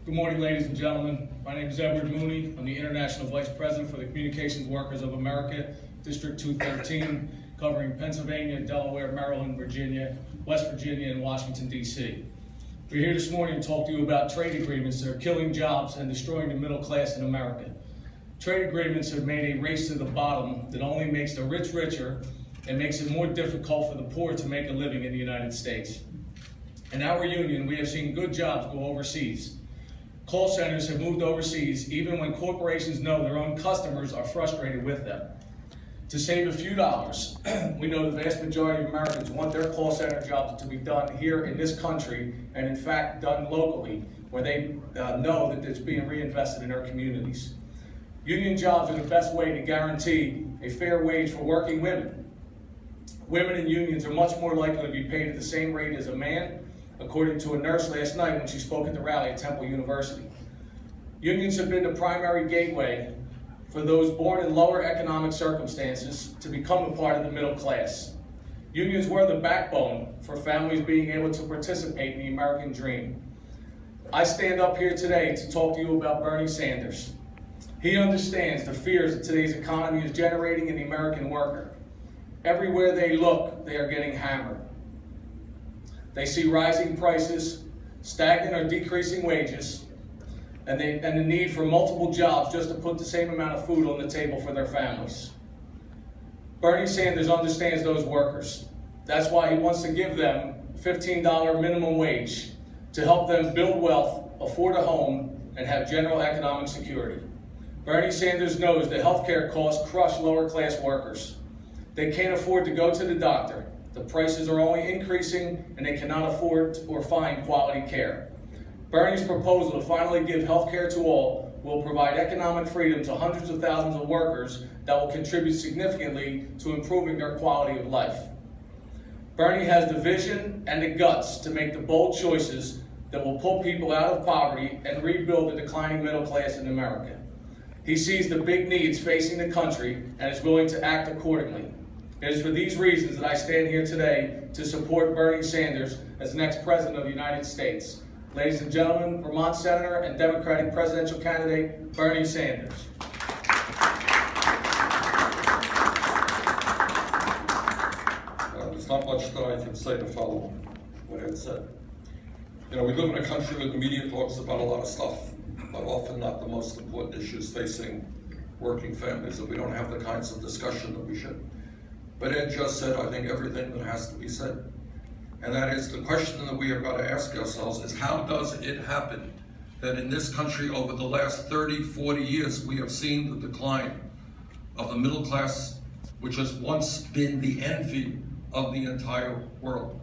Good morning, ladies and gentlemen. My name is Edward Mooney. I'm the International Vice President for the Communications Workers of America, District 213, covering Pennsylvania, Delaware, Maryland, Virginia, West Virginia, and Washington, D.C. We're here this morning to talk to you about trade agreements that are killing jobs and destroying the middle class in America. Trade agreements have made a race to the bottom that only makes the rich richer and makes it more difficult for the poor to make a living in the United States. In our union, we have seen good jobs go overseas. Call centers have moved overseas even when corporations know their own customers are frustrated with them. To save a few dollars, we know the vast majority of Americans want their call center jobs to be done here in this country and in fact done locally where they know that it's being reinvested in our communities. Union jobs are the best way to guarantee a fair wage for working women. Women in unions are much more likely to be paid at the same rate as a man, according to a nurse last night when she spoke at the rally at Temple University. Unions have been the primary gateway for those born in lower economic circumstances to become a part of the middle class. Unions were the backbone for families being able to participate in the American dream. I stand up here today to talk to you about Bernie Sanders. He understands the fears that today's economy is generating in the American worker. Everywhere they look, they are getting hammered. They see rising prices, stagnant or decreasing wages, and the need for multiple jobs just to put the same amount of food on the table for their families. Bernie Sanders understands those workers. That's why he wants to give them $15 minimum wage to help them build wealth, afford a home, and have general economic security. Bernie Sanders knows that healthcare costs crush lower class workers. They can't afford to go to the doctor. The prices are only increasing and they cannot afford or find quality care. Bernie's proposal to finally give health care to all will provide economic freedom to hundreds of thousands of workers that will contribute significantly to improving their quality of life. Bernie has the vision and the guts to make the bold choices that will pull people out of poverty and rebuild the declining middle class in America. He sees the big needs facing the country and is willing to act accordingly. It is for these reasons that I stand here today to support Bernie Sanders as the next President of the United States. Ladies and gentlemen, Vermont Senator and Democratic presidential candidate, Bernie Sanders. There's not much that I can say to follow what Ed said. You know, we live in a country where the media talks about a lot of stuff, but often not the most important issues facing working families, and we don't have the kinds of discussion that we should. But Ed just said, I think, everything that has to be said. And that is the question that we have got to ask ourselves is how does it happen that in this country over the last 30, 40 years, we have seen the decline of the middle class, which has once been the envy of the entire world?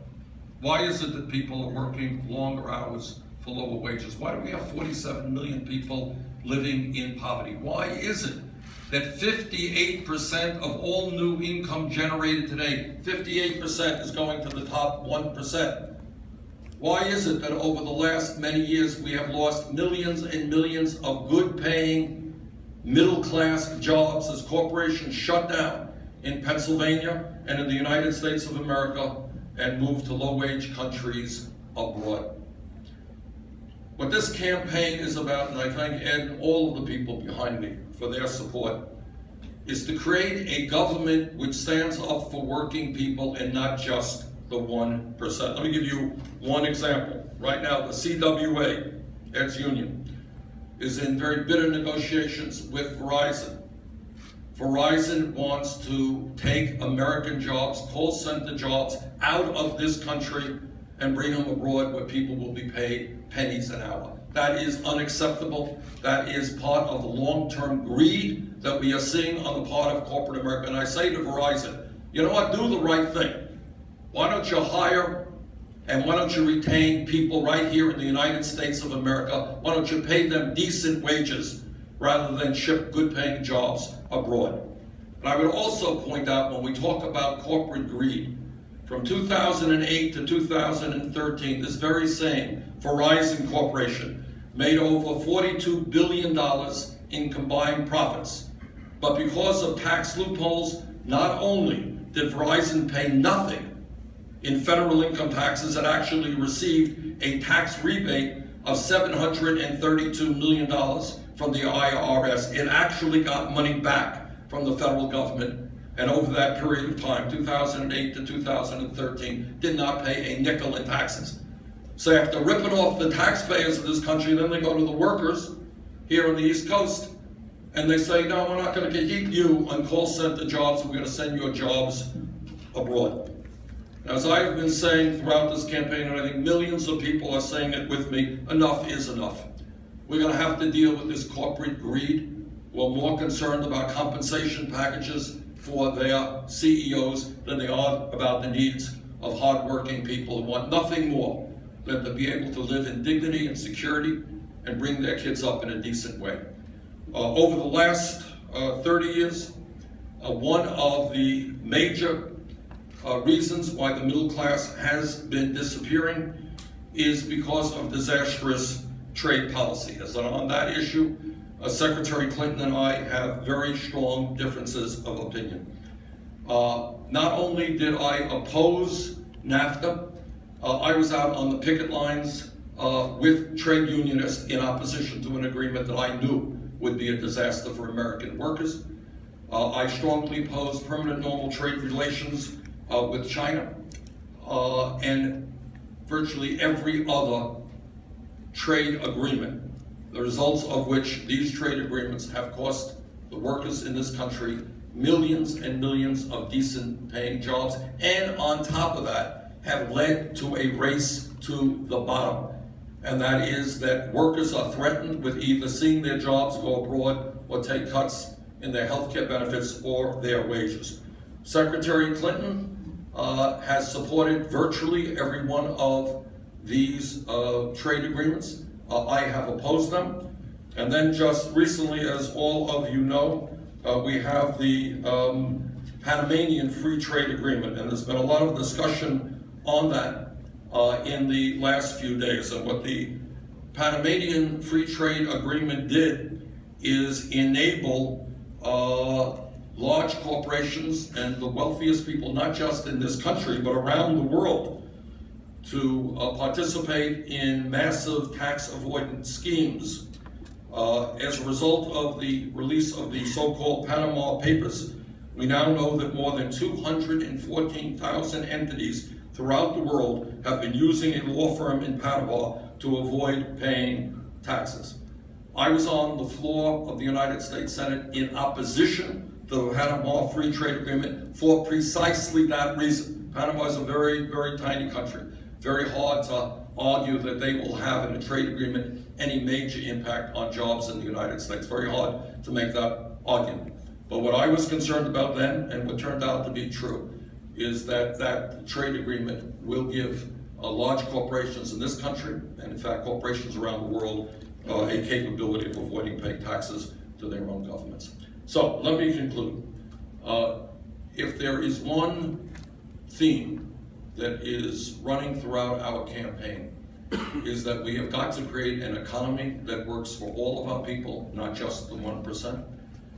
Why is it that people are working longer hours for lower wages? Why do we have 47 million people living in poverty? Why is it that 58% of all new income generated today, 58% is going to the top 1%? Why is it that over the last many years we have lost millions and millions of good-paying, middle-class jobs as corporations shut down in Pennsylvania and in the United States of America and moved to low-wage countries abroad? What this campaign is about, and I thank Ed and all of the people behind me for their support, is to create a government which stands up for working people and not just the 1%. Let me give you one example. Right now, the CWA, Ed's union, is in very bitter negotiations with Verizon. Verizon wants to take American jobs, call center jobs, out of this country and bring them abroad where people will be paid pennies an hour. That is unacceptable. That is part of the long-term greed that we are seeing on the part of corporate America. And I say to Verizon, you know what, do the right thing. Why don't you hire and why don't you retain people right here in the United States of America? Why don't you pay them decent wages rather than ship good-paying jobs abroad? And I would also point out, when we talk about corporate greed, from 2008 to 2013, this very same Verizon Corporation made over $42 billion in combined profits. But because of tax loopholes, not only did Verizon pay nothing in federal income taxes, it actually received a tax rebate of $732 million from the IRS. It actually got money back from the federal government, and over that period of time, 2008 to 2013, did not pay a nickel in taxes. So after ripping off the taxpayers of this country, then they go to the workers here on the East Coast, and they say, no, we're not going to keep you on call center jobs, we're going to send your jobs abroad. As I've been saying throughout this campaign, and I think millions of people are saying it with me, enough is enough. We're going to have to deal with this corporate greed. We're more concerned about compensation packages for their CEOs than they are about the needs of hardworking people who want nothing more than to be able to live in dignity and security and bring their kids up in a decent way. Over the last 30 years, one of the major reasons why the middle class has been disappearing is because of disastrous trade policy. As on that issue, Secretary Clinton and I have very strong differences of opinion. Not only did I oppose NAFTA, I was out on the picket lines with trade unionists in opposition to an agreement that I knew would be a disaster for American workers. I strongly opposed permanent normal trade relations with China and virtually every other trade agreement, the results of which these trade agreements have cost the workers in this country millions and millions of decent paying jobs, and on top of that have led to a race to the bottom. And that is that workers are threatened with either seeing their jobs go abroad or take cuts in their health care benefits or their wages. Secretary Clinton has supported virtually every one of these trade agreements. I have opposed them. And then just recently, as all of you know, we have the Panamanian Free Trade Agreement, and there's been a lot of discussion on that in the last few days. And what the Panamanian Free Trade Agreement did is enable large corporations and the wealthiest people, not just in this country, but around the world, to participate in massive tax avoidance schemes. As a result of the release of the so-called Panama Papers, we now know that more than 214,000 entities throughout the world have been using a law firm in Panama to avoid paying taxes. I was on the floor of the United States Senate in opposition to the Panama Free Trade Agreement for precisely that reason. Panama is a very, very tiny country. Very hard to argue that they will have in a trade agreement any major impact on jobs in the United States. Very hard to make that argument. But what I was concerned about then, and what turned out to be true, is that that trade agreement will give large corporations in this country, and in fact corporations around the world, a capability of avoiding paying taxes to their own governments. So let me conclude. If there is one theme that is running throughout our campaign, is that we have got to create an economy that works for all of our people, not just the 1%.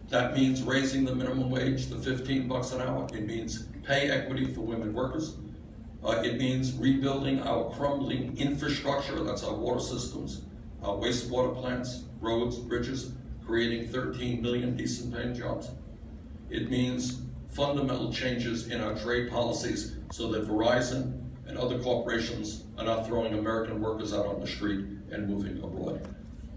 That means raising the minimum wage to $15 an hour. It means pay equity for women workers. It means rebuilding our crumbling infrastructure, that's our water systems, our wastewater plants, roads, bridges, creating 13 million decent paying jobs. It means fundamental changes in our trade policies so that Verizon and other corporations are not throwing American workers out on the street and moving abroad.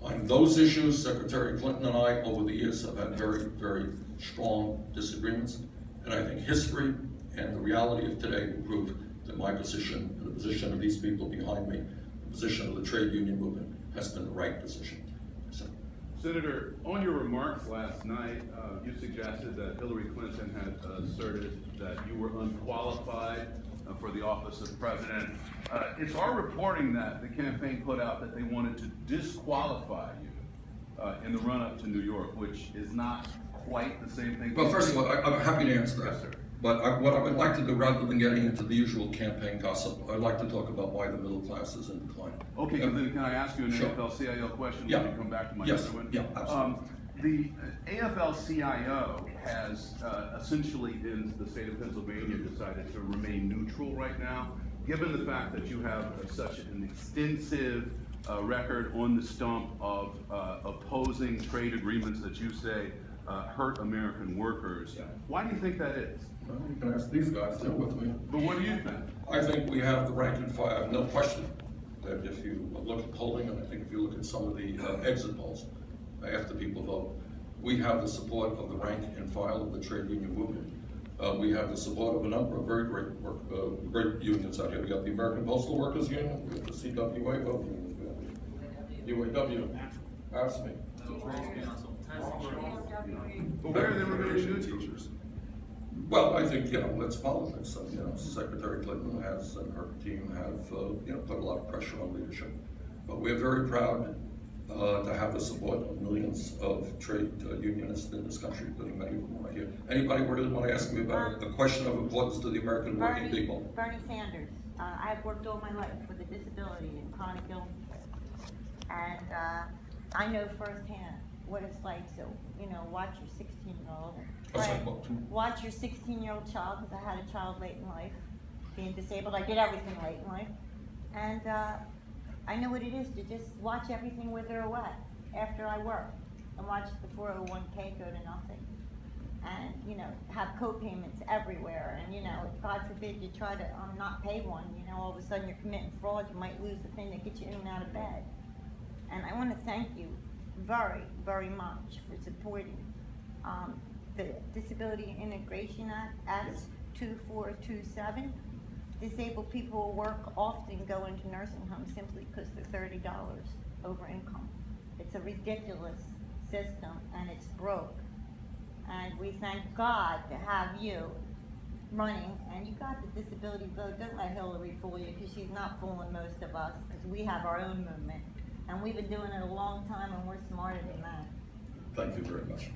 On those issues, Secretary Clinton and I, over the years, have had very, very strong disagreements. And I think history and the reality of today will prove that my position, and the position of these people behind me, the position of the trade union movement, has been the right position. So. Senator, on your remarks last night, you suggested that Hillary Clinton had asserted that you were unqualified for the office of president. It's our reporting that the campaign put out that they wanted to disqualify you in the run-up to New York, which is not quite the same thing. Well, first of all, I'm happy to answer that. Yes, sir. But what I would like to do, rather than getting into the usual campaign gossip, I'd like to talk about why the middle class is in decline. Okay, so then can I ask you an Sure. AFL-CIO question Yeah. when you come back to my Yes. other one? Yeah, absolutely. The AFL-CIO has essentially in the state of Pennsylvania decided to remain neutral right now, given the fact that you have such an extensive record on the stump of opposing trade agreements that you say hurt American workers. Why do you think that is? Well, you can ask these guys, they're with me. But what do you think? I think we have the rank and file, no question, that if you look at polling, and I think if you look at some of the exit polls after people vote, we have the support of the rank and file of the trade union movement. We have the support of a number of very great unions out here. We got the American Postal Workers Union, we got the CWA, both unions, we have the UAW, AFSCME. But where are the remaining Teachers. Well, I think, that's politics, and, Secretary Clinton has, and her team have, put a lot of pressure on leadership. But we're very proud to have the support of millions of trade unionists in this country, including many of them right here. Anybody really want to ask me about a question of importance to the American working people? Bernie Sanders. I've worked all my life with a disability and chronic illness. And I know firsthand what it's like. So, watch your 16-year-old. Watch your 16-year-old child, because I had a child late in life, being disabled. I did everything late in life. And I know what it is to just watch everything wither away after I work, and watch the 401k go to nothing. And, have co-payments everywhere. And, God forbid you try to not pay one, all of a sudden you're committing fraud, you might lose the thing that gets you in and out of bed. And I want to thank you very, very much for supporting the Disability Integration Act, S2427. Disabled people who work often go into nursing homes simply because they're $30 over income. It's a ridiculous system, and it's broke. And we thank God to have you running, and you got the disability vote. Don't let Hillary fool you, because she's not fooling most of us, because we have our own movement. And we've been doing it a long time, and we're smarter than that. Thank you very much.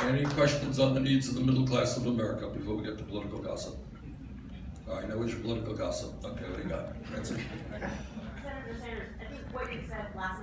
Any questions on the needs of the middle class of America before we get to political gossip? I know it's your political gossip. Okay, what do you got? That's it. Senator Sanders, I think what you said last night